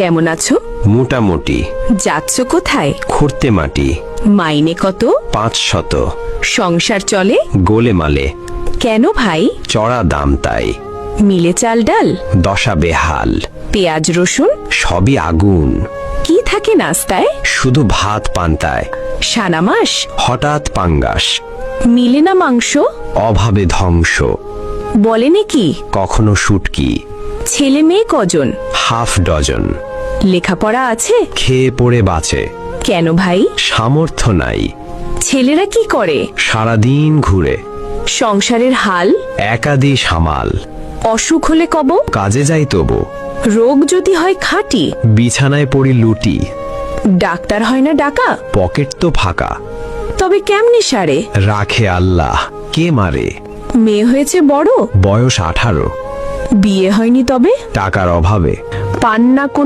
কেমন আছো? মোটামুটি। যাচ্ছ কোথায়? খুঁড়তে মাটি। মাইনে কত? 500। সংসার চলে? গোলেমালে। কেন ভাই? চড়া দাম তাই। মিলে চাল ডাল? দশা বেহাল। পেঁয়াজ রসুন? সবই আগুন। কি থাকে নাস্তায়? শুধু ভাত পান্তায়। সানা মাস? হঠাৎ পাঙ্গাস। মিলে না মাংস? অভাবে ধ্বংস। বলে নাকি? কখনো শুটকি। ছেলে মেয়ে কজন? Half dozen. লেখাপড়া আছে? খেয়ে পড়ে বাঁচে। কেন ভাই? সামর্থ্য নাই। ছেলেরা কি করে? সারাদিন ঘুরে। সংসারের হাল? একাদি সামাল। অসুখ হলে কব? কাজে যাই তবু। রোগ যদি হয় খাঁটি? বিছানায় পড়ি লুটি। ডাক্তার হয় না ডাকা? পকেট তো ফাঁকা। তবে কেমনি সারে? রাখে আল্লাহ, কে মারে? মেয়ে হয়েছে বড়? বয়স 18। বিয়ে হয়নি তবে? টাকার অভাবে। পান না কোন